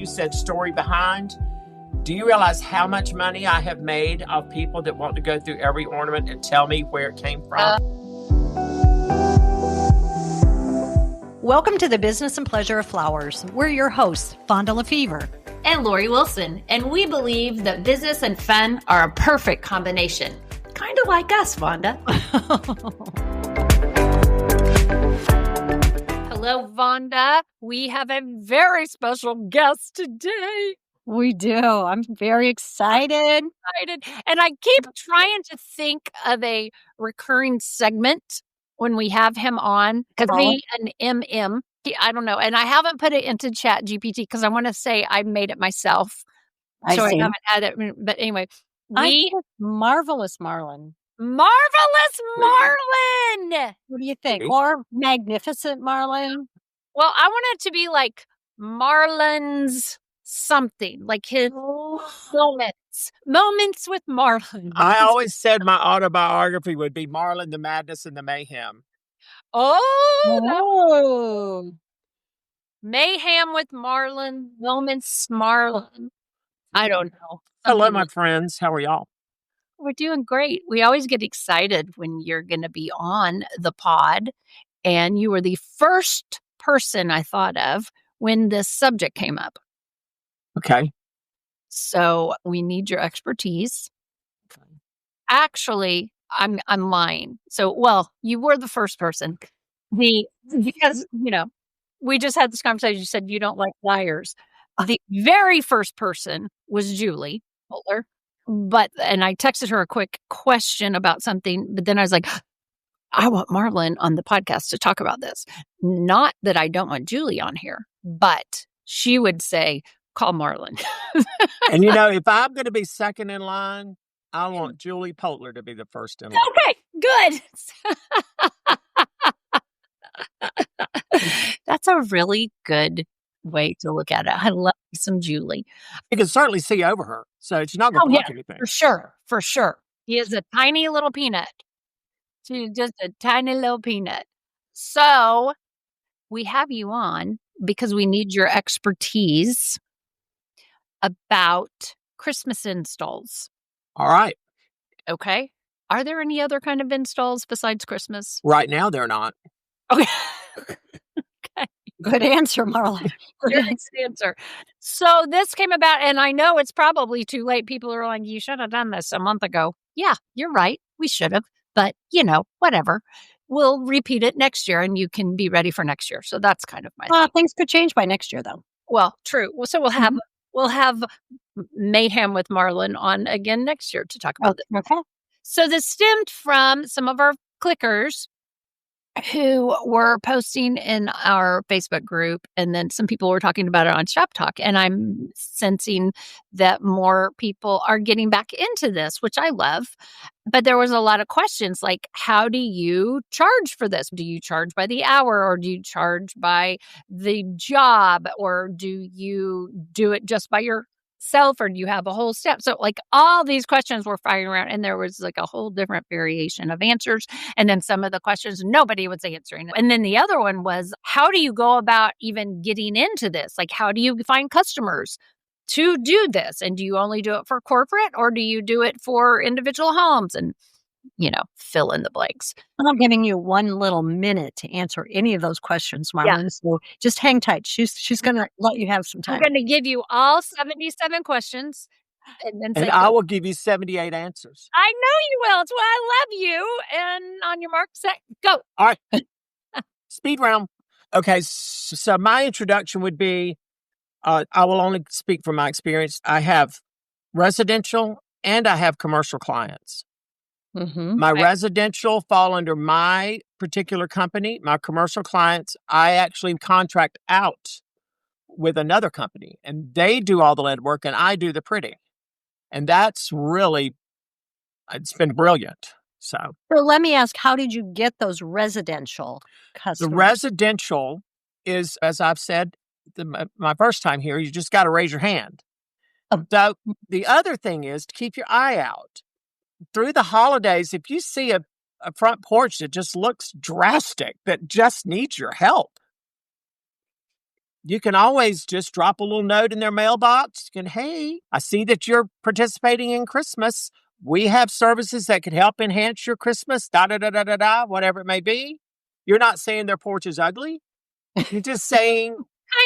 you said story behind. Do you realize how much money I have made of people that want to go through every ornament and tell me where it came from? Welcome to the Business and Pleasure of Flowers. We're your hosts, Vonda Lefevre and Lori Wilson, and we believe that business and fun are a perfect combination. Kind of like us, Vonda. Hello, Vonda. We have a very special guest today. We do. I'm very excited. And I keep trying to think of a recurring segment when we have him on, because an MM. I don't know. And I haven't put it into Chat GPT because I want to say I made it myself. I haven't had it. But anyway, Marvelous Marlin. Marvelous Marlin. What do you think? Or Magnificent Marlin? Well, I want it to be like Marlin's something, like his moments with Marlin. I always said my autobiography would be Marlin, the Madness, and the Mayhem. Oh. Mayhem with Marlin, moments Marlin. I don't know. Hello, my friends. How are y'all? We're doing great. We always get excited when you're going to be on the pod. And you were the first person I thought of when this subject came up. Okay. So we need your expertise. Okay. Actually, I'm lying. So, you were the first person. Because, we just had this conversation. You said you don't like liars. The very first person was Julie Butler. And I texted her a quick question about something, but then I was like, I want Marlin on the podcast to talk about this. Not that I don't want Julie on here, but she would say, call Marlin. And if I'm going to be second in line, I want Julie Poulter to be the first in line. Okay, good. That's a really good way to look at it. I love some Julie. You can certainly see over her, so she's not going to block anything. For sure. He is a tiny little peanut. She's just a tiny little peanut. So we have you on because we need your expertise about Christmas installs. All right. Okay. Are there any other kind of installs besides Christmas? Right now, they're not. Okay. Good answer, Marlin. Good answer. So this came about, and I know it's probably too late. People are like, you should have done this a month ago. Yeah, you're right. We should have. But, whatever. We'll repeat it next year, and you can be ready for next year. So that's kind of my thing. Things could change by next year, though. Well, true. Well, so we'll have Mayhem with Marlin on again next year to talk about this. Okay. So this stemmed from some of our clickers who were posting in our Facebook group, and then some people were talking about it on Shop Talk, and I'm sensing that more people are getting back into this, which I love. But there was a lot of questions like, how do you charge for this? Do you charge by the hour, or do you charge by the job, or do you do it just by yourself, or do you have a whole step? So all these questions were firing around, and there was a whole different variation of answers. And then some of the questions nobody was answering. And then the other one was, how do you go about even getting into this? How do you find customers to do this? And do you only do it for corporate, or do you do it for individual homes? And, fill in the blanks. I'm giving you one little minute to answer any of those questions, Marlin. Yeah. So just hang tight. She's going to let you have some time. I'm going to give you all 77 questions. And I will give you 78 answers. I know you will. It's why I love you. And on your mark, set, go. All right. Speed round. Okay. So my introduction would be, I will only speak from my experience. I have residential and I have commercial clients. Mm-hmm. My residential fall under my particular company. My commercial clients, I actually contract out with another company, and they do all the lead work and I do the pretty. And that's really, it's been brilliant. So let me ask, how did you get those residential customers? The residential is, as I've said, my first time here, you just got to raise your hand. So the other thing is to keep your eye out. Through the holidays, if you see a front porch that just looks drastic, that just needs your help, you can always just drop a little note in their mailbox. You can, hey, I see that you're participating in Christmas. We have services that could help enhance your Christmas, whatever it may be. You're not saying their porch is ugly. You're just saying,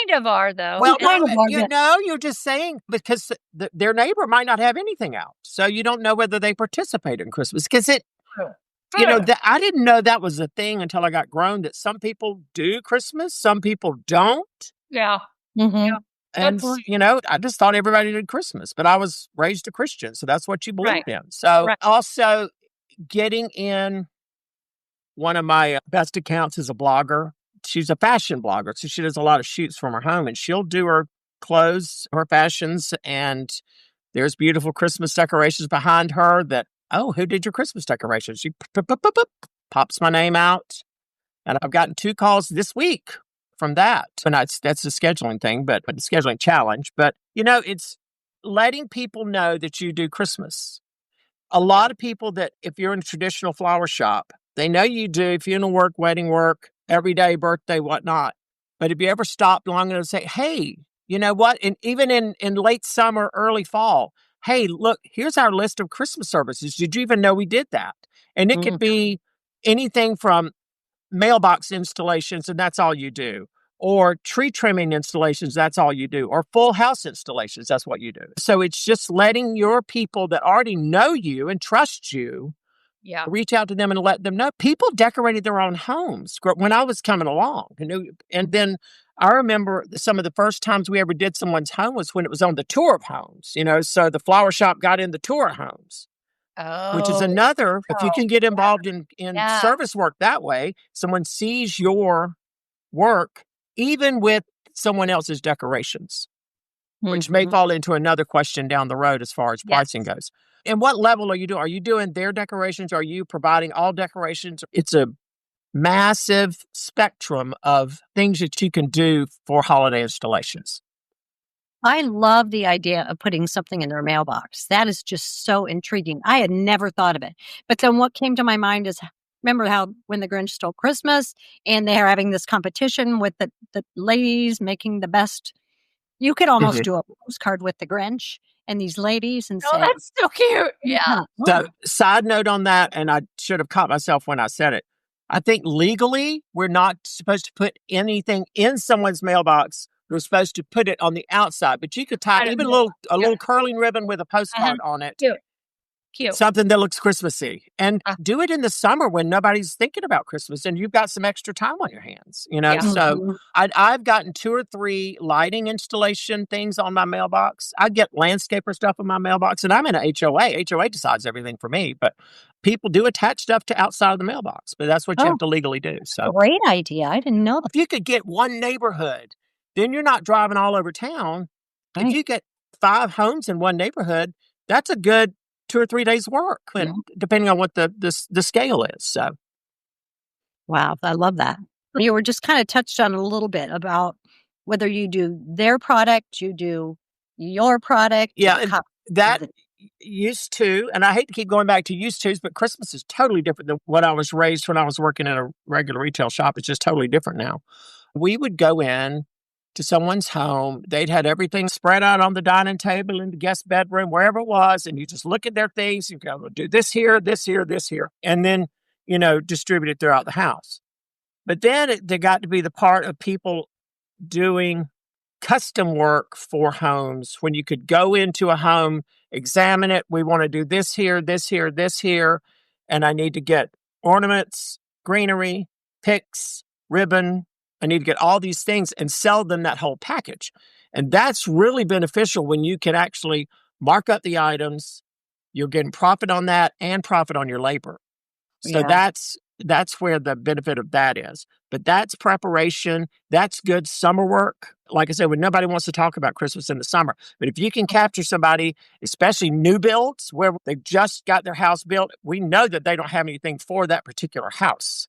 Kind of are, though. well, kind of are, you're just saying because their neighbor might not have anything out. So you don't know whether they participate in Christmas because I didn't know that was a thing until I got grown, that some people do Christmas, some people don't. Yeah. Mhm. And, I just thought everybody did Christmas, but I was raised a Christian. So that's what you believe in. So also getting in, one of my best accounts is a blogger. She's a fashion blogger. So she does a lot of shoots from her home, and she'll do her clothes, her fashions. And there's beautiful Christmas decorations behind her that, oh, who did your Christmas decorations? She pops my name out. And I've gotten 2 calls this week from that. And that's a scheduling thing, but a scheduling challenge. But, it's letting people know that you do Christmas. A lot of people that, if you're in a traditional flower shop, they know you do funeral work, wedding work, everyday birthday, whatnot. But if you ever stop long enough to say, hey, you know what? And even in late summer, early fall, hey, look, here's our list of Christmas services. Did you even know we did that? And it could be anything from mailbox installations, and that's all you do, or tree trimming installations, that's all you do, or full house installations, that's what you do. So it's just letting your people that already know you and trust you, reach out to them and let them know. People decorated their own homes when I was coming along, and then I remember some of the first times we ever did someone's home was when it was on the tour of homes, so the flower shop got in the tour of homes. Which is another, if you can get involved in service work that way, someone sees your work, even with someone else's decorations, which may fall into another question down the road as far as pricing goes. And what level are you doing? Are you doing their decorations? Are you providing all decorations? It's a massive spectrum of things that you can do for holiday installations. I love the idea of putting something in their mailbox. That is just so intriguing. I had never thought of it. But then what came to my mind is, remember how when the Grinch Stole Christmas and they're having this competition with the ladies making the best. You could almost do a postcard with the Grinch and these ladies and say, that's so cute. Yeah. So, side note on that, and I should have caught myself when I said it. I think legally, we're not supposed to put anything in someone's mailbox. We're supposed to put it on the outside, but you could tie even a little curling ribbon with a postcard on it. Cute. Something that looks Christmassy. And do it in the summer when nobody's thinking about Christmas and you've got some extra time on your hands, So I've gotten 2 or 3 lighting installation things on my mailbox. I get landscaper stuff in my mailbox, and I'm in an HOA. HOA decides everything for me, but people do attach stuff to outside of the mailbox, but that's what you have to legally do. So great idea. I didn't know that. If you could get one neighborhood, then you're not driving all over town. Right. If you get 5 homes in one neighborhood, that's a good 2 or 3 days work, depending on what the scale is. So, wow, I love that. You were just kind of touched on a little bit about whether you do their product, you do your product. Yeah, that used to, and I hate to keep going back to used tos, but Christmas is totally different than what I was raised when I was working in a regular retail shop. It's just totally different now. We would go in to someone's home. They'd had everything spread out on the dining table in the guest bedroom, wherever it was, and you just look at their things. You go, do this here, this here, this here, and then, distribute it throughout the house. But then there got to be the part of people doing custom work for homes when you could go into a home, examine it. We want to do this here, this here, this here, and I need to get ornaments, greenery, picks, ribbon. I need to get all these things and sell them that whole package. And that's really beneficial when you can actually mark up the items. You're getting profit on that and profit on your labor. So that's where the benefit of that is. But that's preparation. That's good summer work. Like I said, when nobody wants to talk about Christmas in the summer. But if you can capture somebody, especially new builds, where they've just got their house built, we know that they don't have anything for that particular house.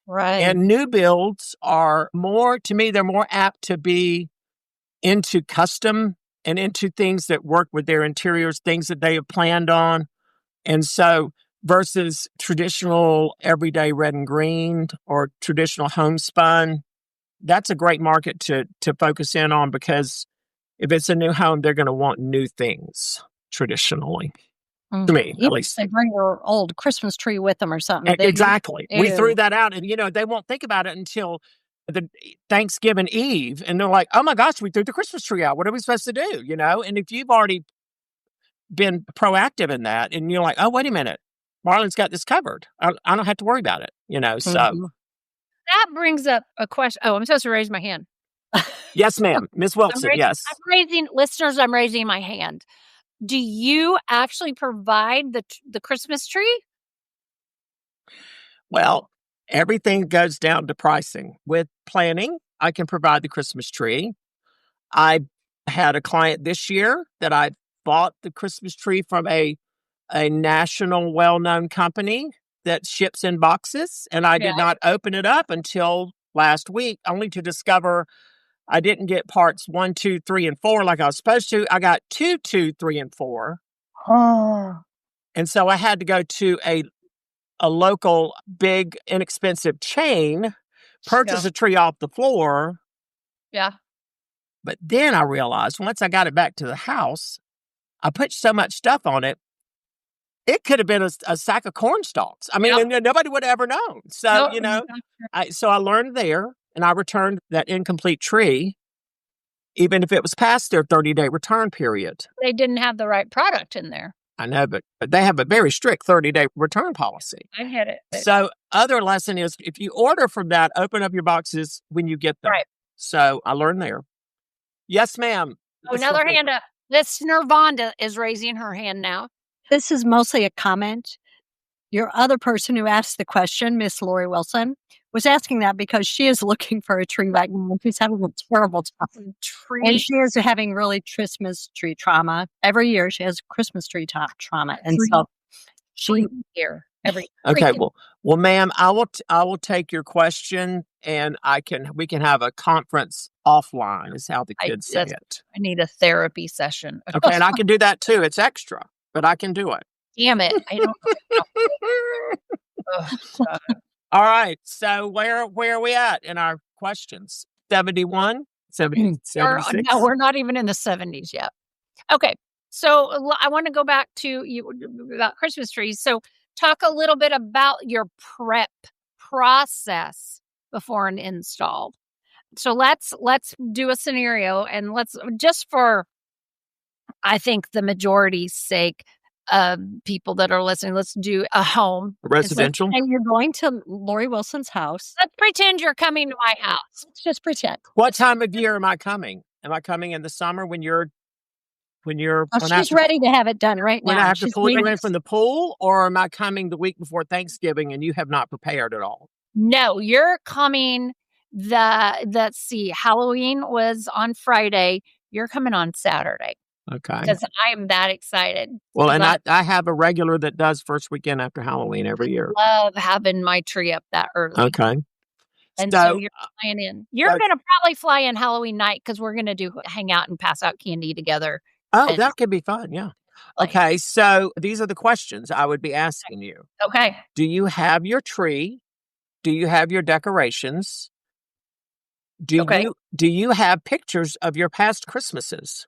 Right. And new builds are more, to me, they're more apt to be into custom and into things that work with their interiors, things that they have planned on. And so versus traditional everyday red and green or traditional homespun, that's a great market to focus in on, because if it's a new home, they're going to want new things traditionally. To me, Even at least. if they bring their old Christmas tree with them or something. Exactly. We Ew. threw that out, and they won't think about it until the Thanksgiving Eve, and they're like, "Oh my gosh, we threw the Christmas tree out. What are we supposed to do?" And if you've already been proactive in that, and you're like, "Oh, wait a minute, Marlin's got this covered. I don't have to worry about it." So That brings up a question. Oh, I'm supposed to raise my hand. yes, ma'am, Miss Wilson. Yes. I'm raising my hand. Do you actually provide the Christmas tree? Well, everything goes down to pricing. With planning, I can provide the Christmas tree. I had a client this year that I bought the Christmas tree from a national well-known company that ships in boxes, and I did not open it up until last week, only to discover I didn't get parts 1, 2, 3, and 4 like I was supposed to. I got 2, 2, 3, and 4. Oh. And so I had to go to a local big inexpensive chain, purchase a tree off the floor. Yeah. But then I realized once I got it back to the house, I put so much stuff on it, it could have been a sack of corn stalks. I mean, and nobody would have ever known. So, so I learned there, and I returned that incomplete tree, even if it was past their 30-day return period. They didn't have the right product in there. I know, but they have a very strict 30-day return policy. I get it. So other lesson is, if you order from that, open up your boxes when you get them. Right. So I learned there. Yes, ma'am. Another hand up. Listener Vonda is raising her hand now. This is mostly a comment. Your other person who asked the question, Miss Lori Wilson, was asking that because she is looking for a tree right now. She's having a terrible time. And she is having really Christmas tree trauma. Every year she has Christmas tree trauma. And so she here every okay, well, ma'am, I will take your question, and we can have a conference offline, is how the kids say it. I need a therapy session. Okay, and I can do that too. It's extra, but I can do it. Damn it. I don't know. All right. So where are we at in our questions? 71? 70, 76? No, we're not even in the 70s yet. Okay. So I want to go back to you about Christmas trees. So talk a little bit about your prep process before an install. So let's do a scenario, and let's just for, I think, the majority's sake, people that are listening, let's do a home. Residential. And you're going to Lori Wilson's house. Let's pretend you're coming to my house. Let's just pretend. What time of year am I coming? Am I coming in the summer when she's ready to have it done right now? When I have to pull you in from the pool, or am I coming the week before Thanksgiving and you have not prepared at all? No, you're coming let's see, Halloween was on Friday. You're coming on Saturday. Okay. Because I am that excited. Well, and I have a regular that does first weekend after Halloween every year. I love having my tree up that early. Okay. And so you're flying in. You're going to probably fly in Halloween night, because we're going to hang out and pass out candy together. Oh, that could be fun. Yeah. Okay. So these are the questions I would be asking you. Okay. Do you have your tree? Do you have your decorations? Do you have pictures of your past Christmases?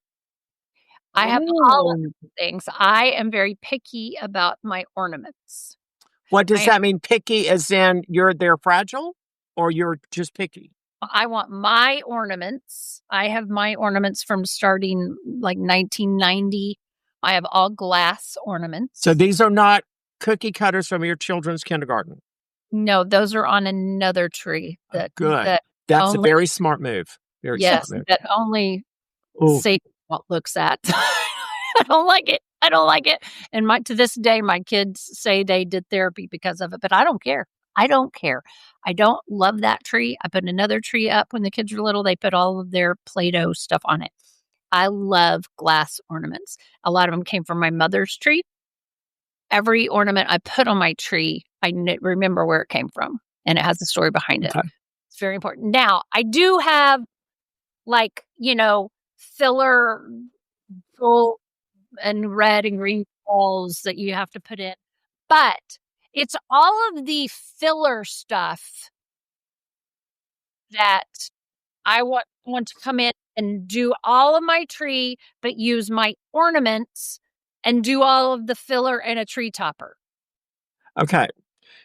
I have all of these things. I am very picky about my ornaments. What does that mean? Picky as in they're fragile, or you're just picky? I want my ornaments. I have my ornaments from starting like 1990. I have all glass ornaments. So these are not cookie cutters from your children's kindergarten? No, those are on another tree. Good. That's a very smart move. Very smart move. That only Satan looks at. I don't like it. And to this day, my kids say they did therapy because of it, but I don't care. I don't love that tree. I put another tree up when the kids were little. They put all of their Play-Doh stuff on it. I love glass ornaments. A lot of them came from my mother's tree. Every ornament I put on my tree, I remember where it came from, and it has a story behind it. Okay. It's very important. Now, I do have filler gold and red and green balls that you have to put in. But it's all of the filler stuff that I want to come in and do all of my tree, but use my ornaments and do all of the filler and a tree topper. Okay.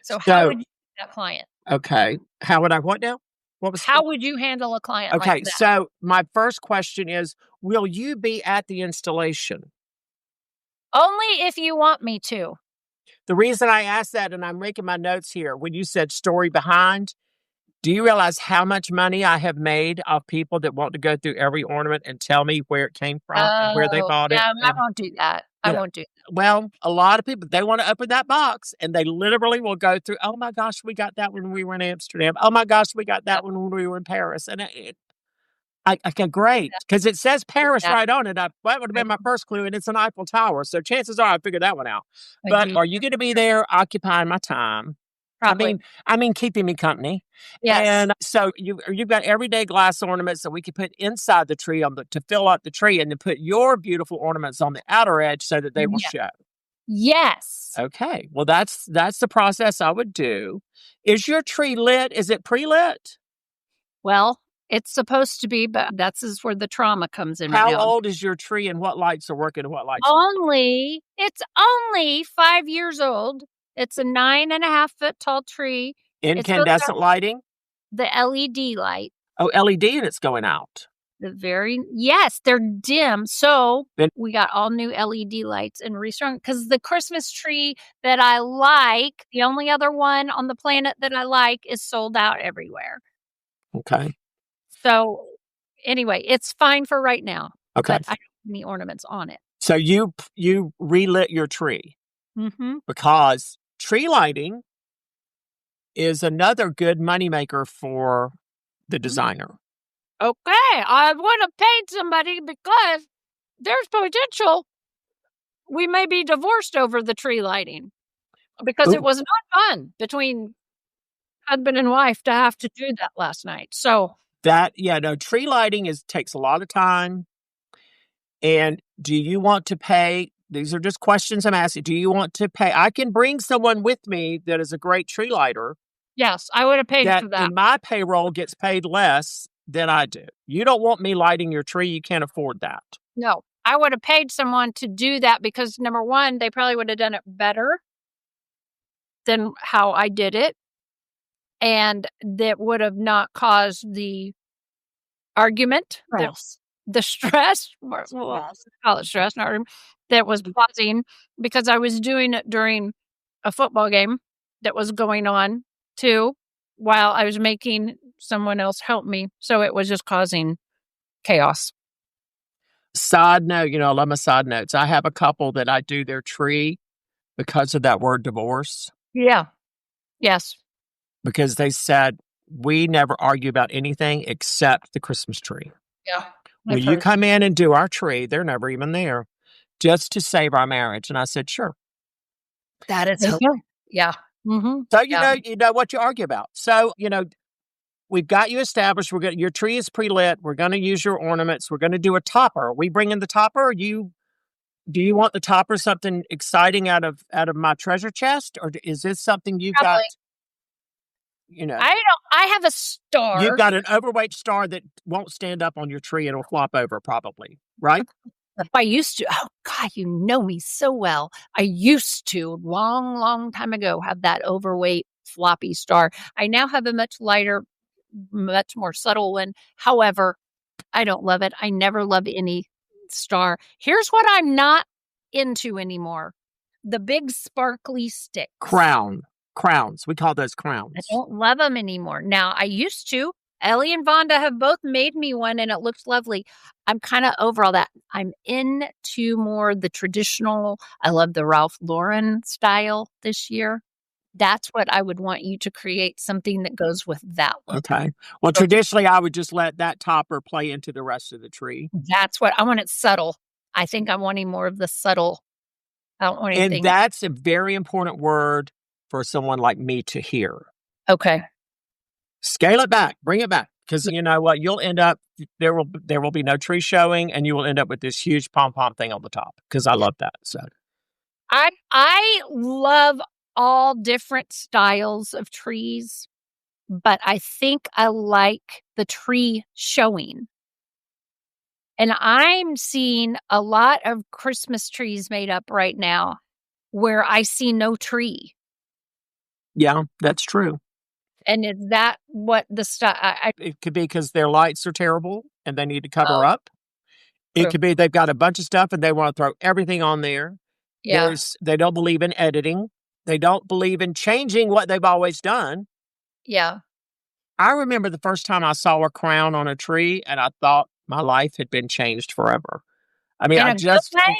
So how would you do that client? Okay. How would I what now? How would you handle a client Okay, like that? so my first question is, will you be at the installation? Only if you want me to. The reason I asked that, and I'm making my notes here, when you said story behind, do you realize how much money I have made off people that want to go through every ornament and tell me where it came from and where they bought it? Yeah, I And, won't do that. I won't do that. well, a lot of people, they want to open that box and they literally will go through, oh my gosh, we got that when we were in Amsterdam. Oh my gosh, we got that when we were in Paris. And okay, great, because it says Paris right on it. That would have been my first clue, and it's an Eiffel Tower. So chances are I figured that one out. But are you going to be there occupying my time? Probably. I mean, keeping me company. Yes. And so you've got everyday glass ornaments that we could put inside the tree to fill up the tree, and then put your beautiful ornaments on the outer edge so that they will show. Yes. Okay. Well, that's the process I would do. Is your tree lit? Is it pre-lit? Well, it's supposed to be, but that's where the trauma comes in right now. How old is your tree, and what lights are working and what lights? It's only 5 years old. It's a 9.5 foot tall tree. Incandescent lighting? The LED light. Oh, LED, and it's going out. Yes, they're dim. So we got all new LED lights and restrung, because the Christmas tree that I like, the only other one on the planet that I like, is sold out everywhere. Okay. So anyway, it's fine for right now. Okay. But I don't have any ornaments on it. So you relit your tree. Mm-hmm. Because tree lighting is another good moneymaker for the designer. Okay, I would have paid somebody because there's potential we may be divorced over the tree lighting, because it was not fun between husband and wife to have to do that last night. So tree lighting takes a lot of time. And do you want to pay? These are just questions I'm asking. Do you want to pay? I can bring someone with me that is a great tree lighter. Yes, I would have paid for that. And my payroll gets paid less than I do. You don't want me lighting your tree. You can't afford that. No, I would have paid someone to do that, because number one, they probably would have done it better than how I did it. And that would have not caused the argument, the stress, call it stress, not argument, that was causing, because I was doing it during a football game that was going on too, while I was making someone else help me. So it was just causing chaos. Side note, I love my side notes. I have a couple that I do their tree because of that word divorce. Yeah. Yes. Because they said, we never argue about anything except the Christmas tree. Yeah. Will you come in and do our tree? They're never even there, just to save our marriage. And I said, sure. That is yeah. Mm-hmm. So you know what you argue about. So we've got you established. Your tree is pre-lit. We're going to use your ornaments. We're going to do a topper. Are we bringing the topper? Do you want the topper something exciting out of my treasure chest, or is this something you got? I have a star. You've got an overweight star that won't stand up on your tree and will flop over, probably, right? I used to. Oh God, you know me so well. I used to, long time ago, have that overweight floppy star. I now have a much lighter, much more subtle one. However, I don't love it. I never love any star. Here's what I'm not into anymore: the big sparkly sticks. Crowns. We call those crowns. I don't love them anymore. Now, I used to. Ellie and Vonda have both made me one, and it looks lovely. I'm kind of over all that. I'm into more the traditional. I love the Ralph Lauren style this year. That's what I would want you to create, something that goes with that one. Okay. Well, traditionally, I would just let that topper play into the rest of the tree. That's what I want. It subtle. I think I'm wanting more of the subtle. I don't want anything. And that's a very important word for someone like me to hear. Okay. Scale it back, bring it back. Because you know what? You'll end up, there will be no tree showing, and you will end up with this huge pom-pom thing on the top. Because I love that. So I love all different styles of trees, but I think I like the tree showing. And I'm seeing a lot of Christmas trees made up right now where I see no tree. Yeah, that's true. And is that what the stuff? It could be because their lights are terrible and they need to cover Oh, up. It true. could be they've got a bunch of stuff and they want to throw everything on there. Yeah. They don't believe in editing. They don't believe in changing what they've always done. Yeah. I remember the first time I saw a crown on a tree and I thought my life had been changed forever. I mean, In I a good just, way?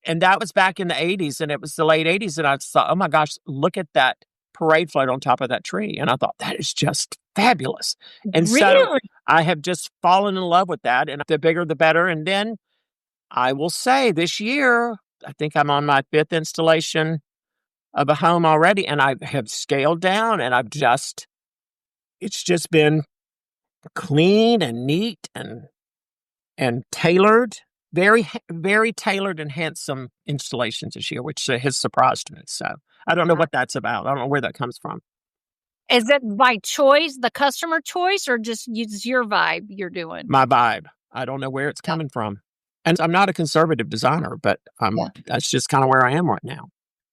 and that was back in the 80s and it was the late 80s. And I thought, oh my gosh, look at that parade float on top of that tree. And I thought, that is just fabulous. And so Really? I have just fallen in love with that. And the bigger, the better. And then I will say this year, I think I'm on my 5th installation of a home already. And I have scaled down and it's just been clean and neat and tailored. Very, very tailored and handsome installations this year, which has surprised me. So I don't know what that's about. I don't know where that comes from. Is it by choice, the customer choice, or just it's your vibe you're doing? My vibe. I don't know where it's coming from. And I'm not a conservative designer, but that's just kind of where I am right now.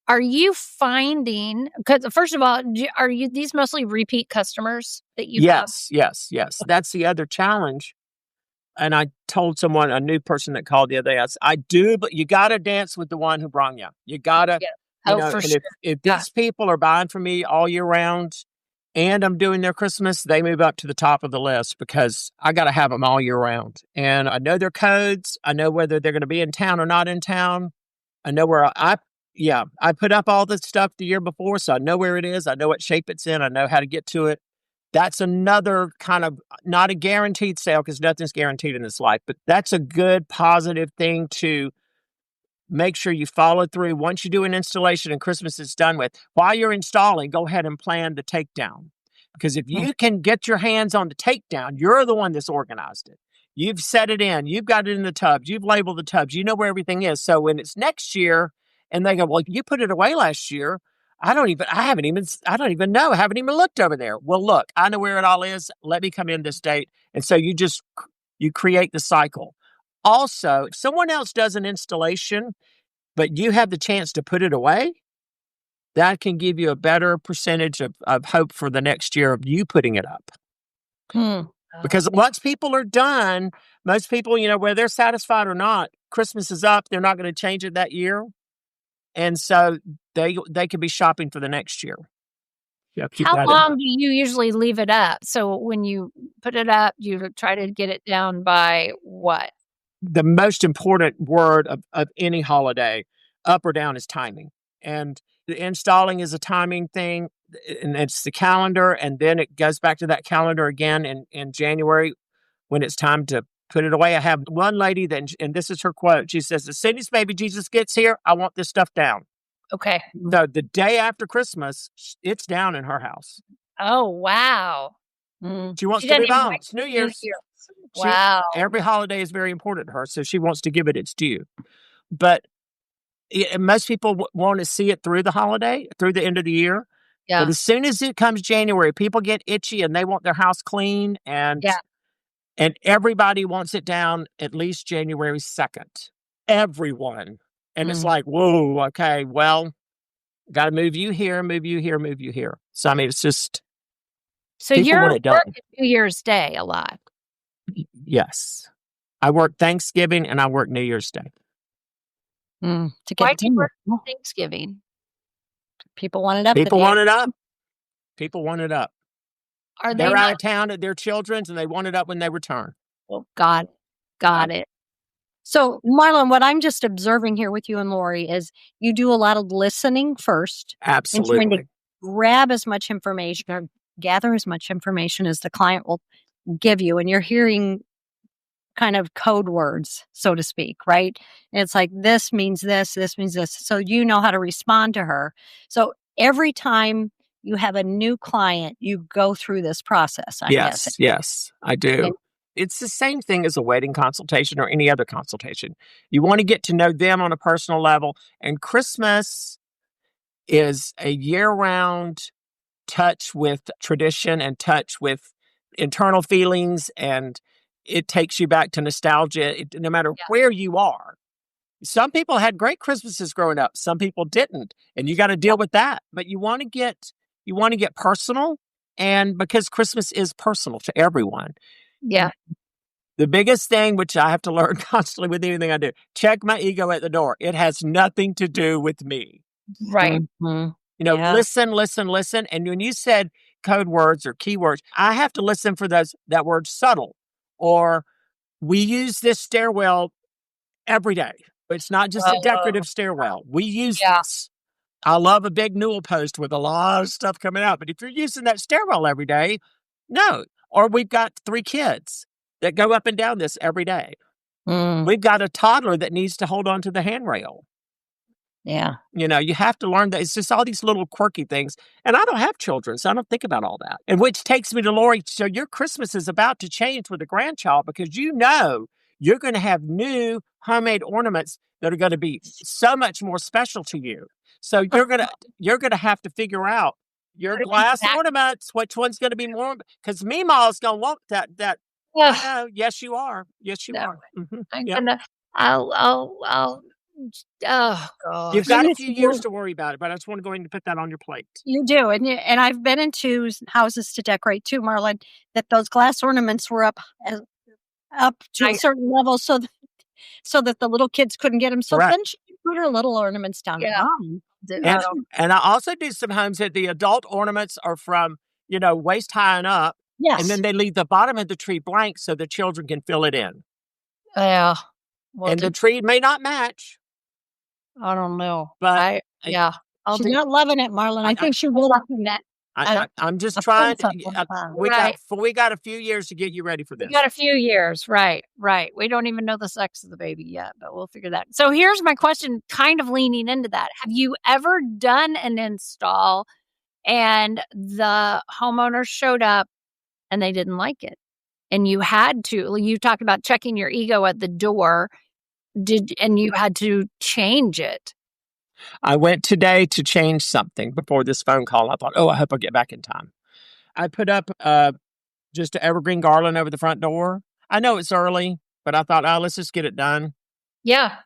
Are you finding, because first of all, are you these mostly repeat customers that you have? Yes. That's the other challenge. And I told someone, a new person that called the other day, I do, but you got to dance with the one who brung you. You got to, For and sure. if these people are buying from me all year round and I'm doing their Christmas, they move up to the top of the list because I got to have them all year round. And I know their codes. I know whether they're going to be in town or not in town. I know where I put up all this stuff the year before, so I know where it is. I know what shape it's in. I know how to get to it. That's another kind of not a guaranteed sale because nothing's guaranteed in this life, but that's a good positive thing to make sure you follow through. Once you do an installation and Christmas is done with, while you're installing, go ahead and plan the takedown. Because if you can get your hands on the takedown, you're the one that's organized it. You've set it in. You've got it in the tubs. You've labeled the tubs. You know where everything is. So when it's next year and they go, well, you put it away last year. I don't even know. I haven't even looked over there. Well, look, I know where it all is. Let me come in this date. And so you create the cycle. Also, if someone else does an installation, but you have the chance to put it away, that can give you a better percentage of hope for the next year of you putting it up. Because once people are done, most people, whether they're satisfied or not, Christmas is up. They're not going to change it that year. And so they could be shopping for the next year. Yeah, how long do you usually leave it up? So when you put it up, you try to get it down by what? The most important word of any holiday, up or down, is timing. And the installing is a timing thing, and it's the calendar, and then it goes back to that calendar again in January when it's time to put it away. I have one lady and this is her quote. She says, as soon as baby Jesus gets here, I want this stuff down. Okay. So the day after Christmas, it's down in her house. Oh, wow. She wants to move on. It's New Year's. Wow. Every holiday is very important to her, so she wants to give it its due. But most people want to see it through the holiday, through the end of the year. Yeah. But as soon as it comes January, people get itchy and they want their house clean. And everybody wants it down at least January 2nd. Everyone. And it's like, whoa, okay, well, got to move you here, move you here, move you here. So, I mean, it's just. So you're working New Year's Day a lot. Yes. I work Thanksgiving and I work New Year's Day. To get Why do you work Thanksgiving? People want it up. People want it up. People want it up. They're out of town at their children's and they want it up when they return. Oh, got it. So, Marlin, what I'm just observing here with you and Lori is you do a lot of listening first. Absolutely. And trying to grab as much information or gather as much information as the client will give you. And you're hearing kind of code words, so to speak, right? And it's like, this means this means this. So you know how to respond to her. So every time you have a new client, you go through this process, I guess. Yes, I do. It's the same thing as a wedding consultation or any other consultation. You want to get to know them on a personal level. And Christmas is a year-round touch with tradition and touch with internal feelings, and it takes you back to nostalgia, no matter where you are. Some people had great Christmases growing up. Some people didn't, and you got to deal with that. But you want to get personal, and because Christmas is personal to everyone. Yeah. The biggest thing, which I have to learn constantly with anything I do, check my ego at the door. It has nothing to do with me. Right. Mhm. Listen. And when you said code words or keywords, I have to listen for that word subtle, or we use this stairwell every day. It's not just a decorative stairwell. We use this. I love a big newel post with a lot of stuff coming out. But if you're using that stairwell every day, no. Or we've got 3 kids that go up and down this every day. We've got a toddler that needs to hold on to the handrail. Yeah. You have to learn that. It's just all these little quirky things. And I don't have children, so I don't think about all that. And which takes me to Lori. So your Christmas is about to change with a grandchild, because you're going to have new homemade ornaments that are going to be so much more special to you. So you're going to have to figure out your glass ornaments, which one's going to be more, because Meemaw's going to want that. I know. Yes, you are. Yes, you are. Mm-hmm. I'm gonna. I'll. Oh gosh. You've got a few years to worry about it, but I just want to go ahead and put that on your plate. You do, and I've been into houses to decorate too, Marlin, that those glass ornaments were up to a certain level, so that the little kids couldn't get them. So then she could put her little ornaments down the bottom. And I also do some homes that the adult ornaments are from waist high and up. Yes. And then they leave the bottom of the tree blank so the children can fill it in. Yeah. Well, and the tree may not match. I don't know. But she's not loving it, Marlin. I think she will love it. I'm just trying. We got a few years to get you ready for this. We got a few years. Right. We don't even know the sex of the baby yet, but we'll figure that. So here's my question, kind of leaning into that. Have you ever done an install and the homeowner showed up and they didn't like it? And you talked about checking your ego at the door. And you had to change it. I went today to change something before this phone call. I thought, I hope I get back in time. I put up just an evergreen garland over the front door. I know it's early, but I thought, let's just get it done. Yeah.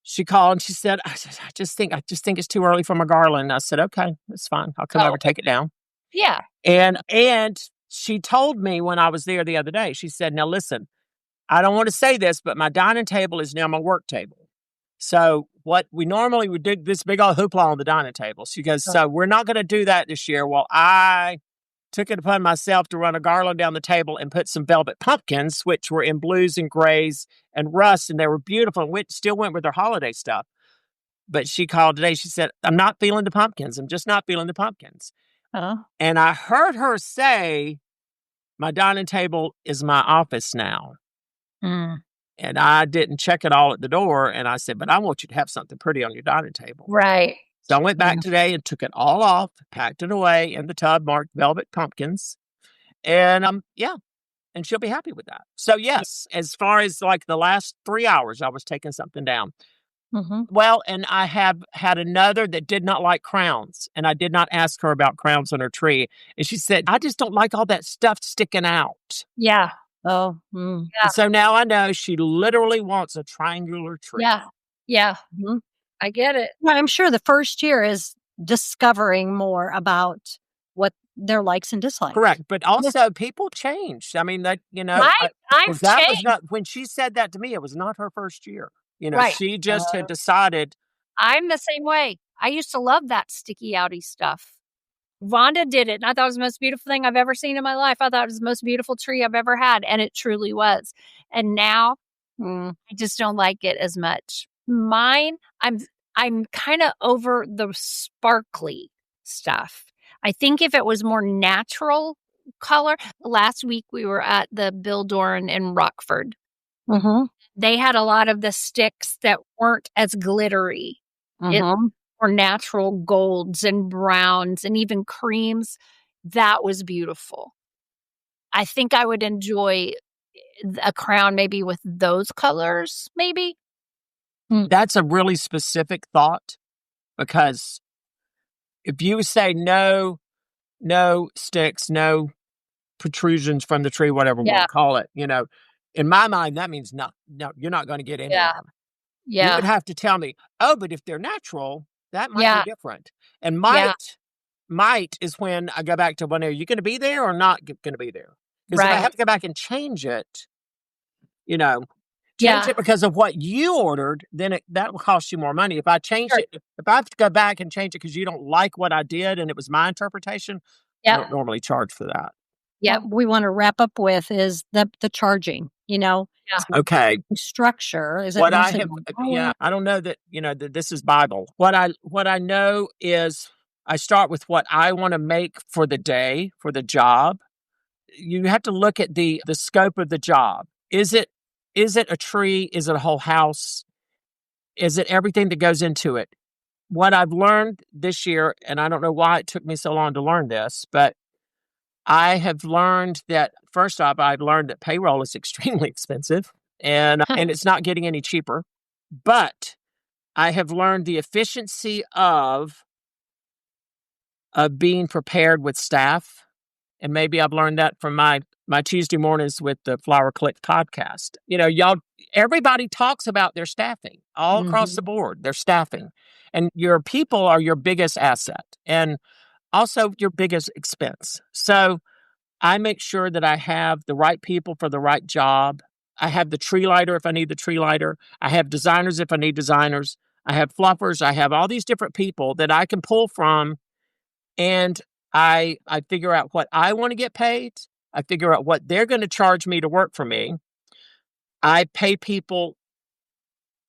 She called and she said, I just think it's too early for my garland. I said, okay, that's fine. I'll come over and take it down. Yeah. And she told me when I was there the other day, she said, now listen, I don't want to say this, but my dining table is now my work table. So what we normally would do, this big old hoopla on the dining table. She goes, so we're not going to do that this year. Well, I took it upon myself to run a garland down the table and put some velvet pumpkins, which were in blues and grays and rust, and they were beautiful and still went with her holiday stuff. But she called today. She said, I'm not feeling the pumpkins. I'm just not feeling the pumpkins. And I heard her say, my dining table is my office now. And I didn't check it all at the door. And I said, but I want you to have something pretty on your dining table. Right. So I went back today and took it all off, packed it away in the tub marked velvet pumpkins. And and she'll be happy with that. So yes, as far as like the last 3 hours, I was taking something down. Well, and I have had another that did not like crowns. And I did not ask her about crowns on her tree. And she said, I just don't like all that stuff sticking out. Yeah. Oh, yeah. So now I know she literally wants a triangular tree. Yeah. I get it. Well, I'm sure the first year is discovering more about what their likes and dislikes. Correct. But also people change. I mean, that, I've changed. Was not, when she said that to me, it was not her first year. She just had decided. I'm the same way. I used to love that sticky outy stuff. Vonda did it, and I thought it was the most beautiful thing I've ever seen in my life. I thought it was the most beautiful tree I've ever had, and it truly was. And now, I just don't like it as much. Mine, I'm kind of over the sparkly stuff. I think if it was more natural color. Last week we were at the Bill Doran in Rockford. They had a lot of the sticks that weren't as glittery. Or natural golds and browns and even creams. That was beautiful. I think I would enjoy a crown maybe with those colors, maybe. That's a really specific thought, because if you say no, no sticks, no protrusions from the tree, whatever we want Yeah. to call it. In my mind, that means no, you're not going to get any of Yeah. them. You Yeah. would have to tell me, oh, but if they're natural, that might Yeah. be different. And Yeah. might is when I go back to, well, are you going to be there or not going to be there? Because if I Right. have to go back and change it, change Yeah. it because of what you ordered, then that will cost you more money. If I change Sure. it, if I have to go back and change it because you don't like what I did and it was my interpretation, I Yep. don't normally charge for that. Yep. What we want to wrap up with is the charging, Okay. structure. Is it What I mostly have, one color? I don't know that, that this is Bible. What I know is I start with what I want to make for the day, for the job. You have to look at the scope of the job. Is it a tree? Is it a whole house? Is it everything that goes into it? What I've learned this year, and I don't know why it took me so long to learn this, but I have learned that, first off, I've learned that payroll is extremely expensive and it's not getting any cheaper. But I have learned the efficiency of being prepared with staff. And maybe I've learned that from my Tuesday mornings with the Flower Click podcast. Everybody talks about their staffing all across the board, their staffing. And your people are your biggest asset and also your biggest expense. So I make sure that I have the right people for the right job. I have the tree lighter if I need the tree lighter. I have designers if I need designers. I have fluffers. I have all these different people that I can pull from. And I figure out what I want to get paid. I figure out what they're going to charge me to work for me. I pay people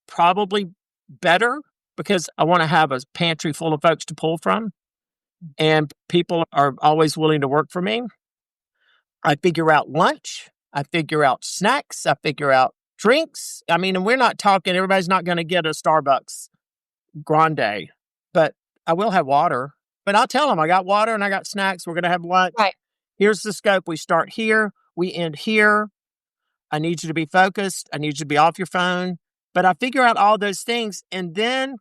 probably better because I want to have a pantry full of folks to pull from. And people are always willing to work for me. I figure out lunch. I figure out snacks. I figure out drinks. I mean, and we're not talking, everybody's not going to get a Starbucks grande, but I will have water. But I'll tell them I got water and I got snacks. We're going to have lunch. Right. Here's the scope. We start here. We end here. I need you to be focused. I need you to be off your phone. But I figure out all those things. And then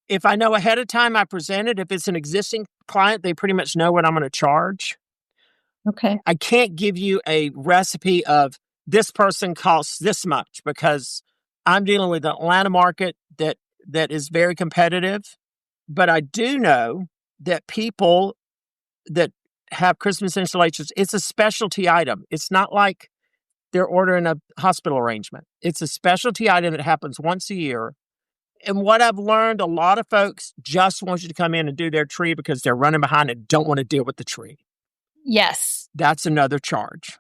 if I know ahead of time I present it, if it's an existing client, they pretty much know what I'm going to charge. Okay. I can't give you a recipe of this person costs this much because I'm dealing with the Atlanta market that is very competitive. But I do know that people that have Christmas installations, it's a specialty item. It's not like they're ordering a hospital arrangement. It's a specialty item that happens once a year. And what I've learned, a lot of folks just want you to come in and do their tree because they're running behind and don't want to deal with the tree. Yes. That's another charge.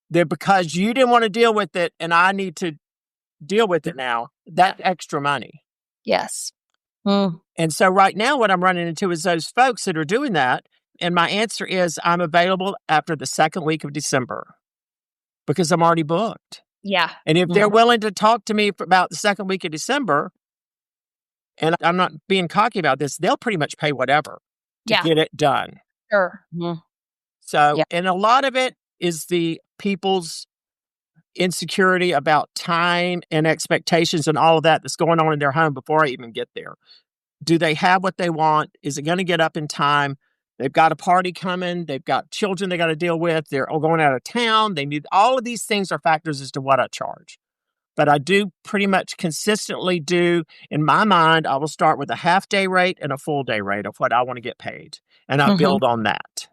They're because you didn't want to deal with it and I need to deal with it now. That's extra money. Yes. And so right now what I'm running into is those folks that are doing that. And my answer is I'm available after the second week of December because I'm already booked. Yeah. And if they're willing to talk to me for about the second week of December, and I'm not being cocky about this, they'll pretty much pay whatever to get it done. Sure. So, and a lot of it is the people's insecurity about time and expectations and all of that that's going on in their home before I even get there. Do they have what they want? Is it going to get up in time? They've got a party coming. They've got children they got to deal with. They're all going out of town. They need all of these things are factors as to what I charge. But I do pretty much consistently do, in my mind, I will start with a half day rate and a full day rate of what I want to get paid. And I build on that.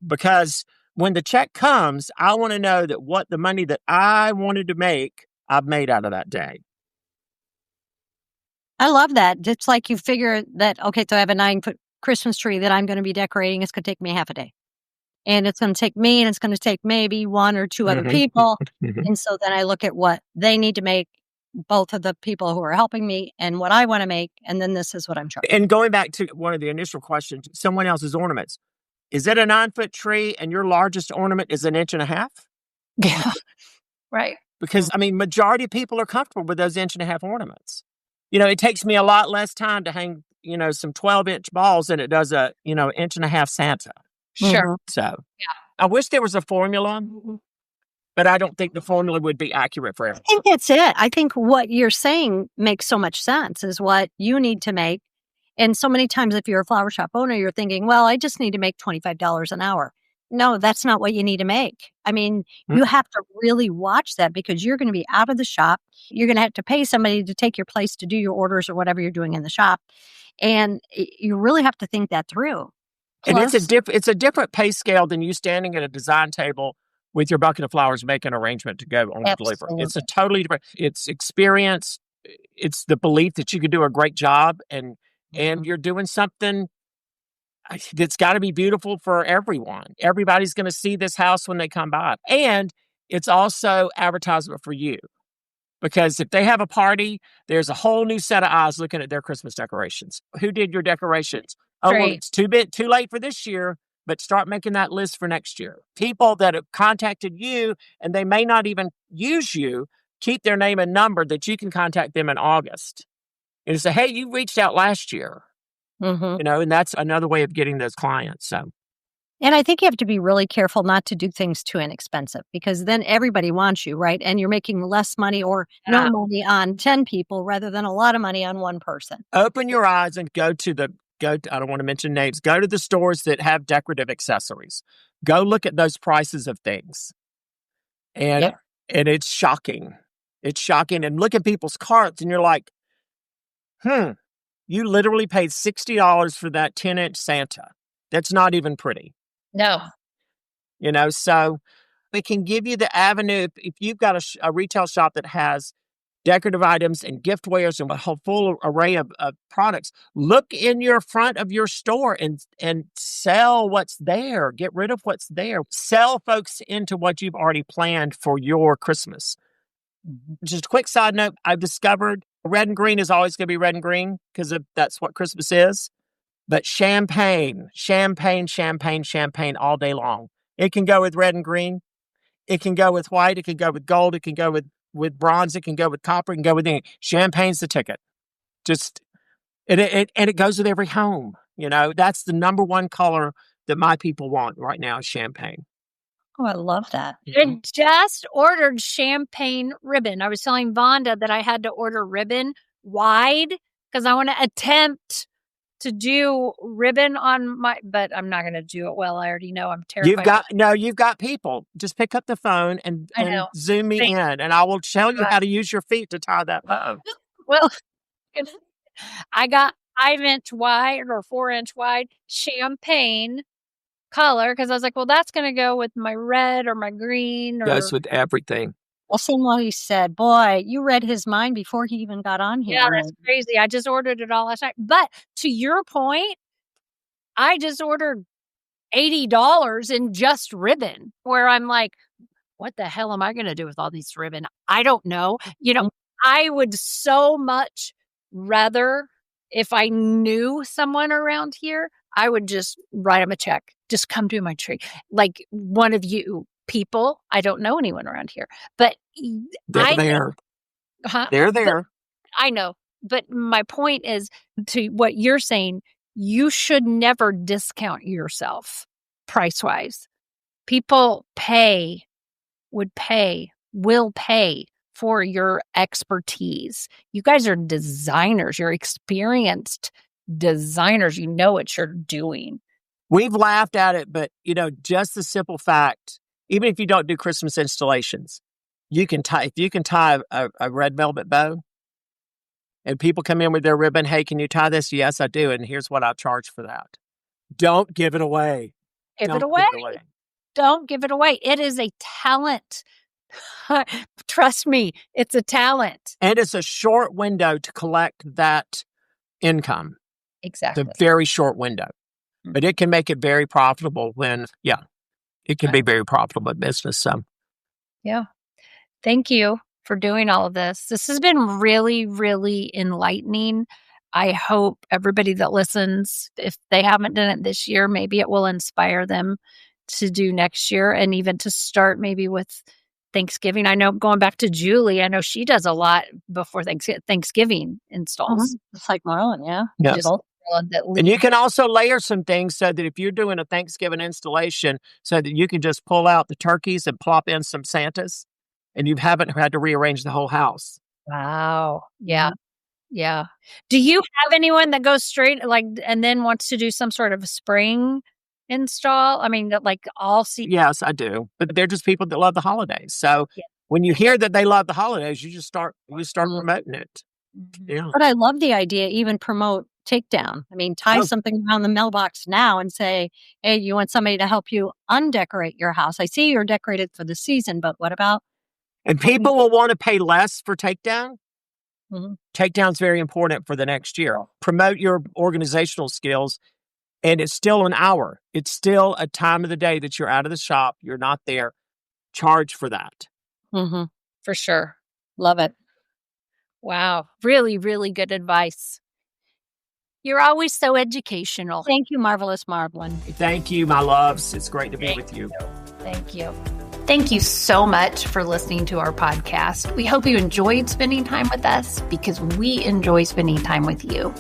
Because when the check comes, I want to know that what the money that I wanted to make, I've made out of that day. I love that. It's like you figure that, okay, so I have a 9-foot Christmas tree that I'm going to be decorating. It's going to take me half a day. And it's going to take me and it's going to take maybe one or two other people. And so then I look at what they need to make, both of the people who are helping me and what I want to make. And then this is what I'm charging. And going back to one of the initial questions, someone else's ornaments. Is it a 9-foot tree and your largest ornament is 1.5 inches? Yeah. Right. Because, I mean, majority of people are comfortable with those 1.5 inch ornaments. It takes me a lot less time to hang, some 12-inch balls than it does a, 1.5 inch Santa. Sure. So, I wish there was a formula, but I don't think the formula would be accurate for everyone. I think that's it. I think what you're saying makes so much sense is what you need to make. And so many times if you're a flower shop owner, you're thinking, well, I just need to make $25 an hour. No, that's not what you need to make. I mean, you have to really watch that because you're going to be out of the shop. You're going to have to pay somebody to take your place to do your orders or whatever you're doing in the shop. And you really have to think that through. And it's a different pay scale than you standing at a design table with your bucket of flowers making an arrangement to go on delivery. It's a totally different, it's experience. It's the belief that you could do a great job and you're doing something that's got to be beautiful for everyone. Everybody's going to see this house when they come by. And it's also advertisement for you. Because if they have a party, there's a whole new set of eyes looking at their Christmas decorations. Who did your decorations? Oh, well, it's too late for this year, but start making that list for next year. People that have contacted you and they may not even use you, keep their name and number that you can contact them in August. And say, hey, you reached out last year. And that's another way of getting those clients. So, and I think you have to be really careful not to do things too inexpensive because then everybody wants you, right? And you're making less money or no money on 10 people rather than a lot of money on one person. Open your eyes and I don't want to mention names. Go to the stores that have decorative accessories. Go look at those prices of things. And it's shocking. It's shocking. And look at people's carts and you're like, you literally paid $60 for that 10-inch Santa. That's not even pretty. No. So it can give you the avenue. If you've got a retail shop that has decorative items and gift wares and a whole full array of products, look in your front of your store and sell what's there. Get rid of what's there. Sell folks into what you've already planned for your Christmas. Just a quick side note, I've discovered red and green is always going to be red and green because that's what Christmas is. But champagne all day long. It can go with red and green. It can go with white. It can go with gold. It can go with bronze. It can go with copper. It can go with anything. Champagne's the ticket. It goes with every home. That's the number one color that my people want right now is champagne. Oh, I love that. I just ordered champagne ribbon. I was telling Vonda that I had to order ribbon wide because I want to attempt to do ribbon on but I'm not going to do it well. I already know I'm terrified. You've got people. Just pick up the phone and Zoom me in and I will tell you how to use your feet to tie that bow. Well, I got 5-inch wide or 4-inch wide champagne color because I was like, well, that's going to go with my red or my green. Goes with everything. Well, seeing what he said, boy, you read his mind before he even got on here. Yeah, that's crazy. I just ordered it all last night. But to your point, I just ordered $80 in just ribbon where I'm like, what the hell am I going to do with all these ribbon? I don't know. I would so much rather if I knew someone around here, I would just write them a check. Just come do my tree. Like one of you people. I don't know anyone around here, but they're there. They're there. I know. But my point is to what you're saying, you should never discount yourself price-wise. People will pay for your expertise. You guys are designers. You're experienced designers. You know what you're doing. We've laughed at it, but just the simple fact, even if you don't do Christmas installations, if you can tie a red velvet bow and people come in with their ribbon, hey, can you tie this? Yes, I do. And here's what I charge for that. Don't give it away. Give it away. Don't give it away. It is a talent. Trust me, it's a talent. And it's a short window to collect that income. Exactly. It's a very short window. But it can make it very profitable it can be very profitable business. So, yeah. Thank you for doing all of this. This has been really, really enlightening. I hope everybody that listens, if they haven't done it this year, maybe it will inspire them to do next year and even to start maybe with Thanksgiving. I know going back to Julie, I know she does a lot before Thanksgiving installs. It's like Marlin, yeah. Yes. And you can also layer some things so that if you're doing a Thanksgiving installation, so that you can just pull out the turkeys and plop in some Santas and you haven't had to rearrange the whole house. Wow. Yeah. Yeah. Do you have anyone that goes straight and then wants to do some sort of spring install? I mean, that like all season. Yes, I do. But they're just people that love the holidays. So Yeah. when you hear that they love the holidays, you start promoting it. Yeah. But I love the idea, even promote takedown. I mean, tie something around the mailbox now and say, hey, you want somebody to help you undecorate your house. I see you're decorated for the season, but what about? And people will want to pay less for takedown. Mhm. Takedown's very important for the next year. Promote your organizational skills. And it's still an hour. It's still a time of the day that you're out of the shop. You're not there. Charge for that. Mm-hmm. For sure. Love it. Wow. Really, really good advice. You're always so educational. Thank you, Marvelous Marlin. Thank you, my loves. It's great to be with you. Thank you. Thank you so much for listening to our podcast. We hope you enjoyed spending time with us because we enjoy spending time with you.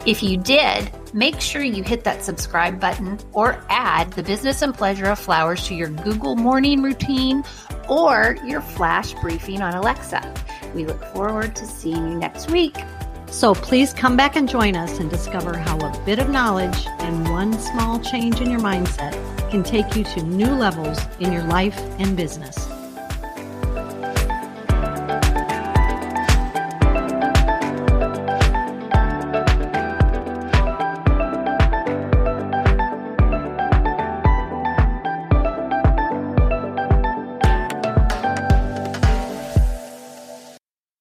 If you did, make sure you hit that subscribe button or add the business and pleasure of flowers to your Google morning routine or your flash briefing on Alexa. We look forward to seeing you next week. So please come back and join us and discover how a bit of knowledge and one small change in your mindset can take you to new levels in your life and business.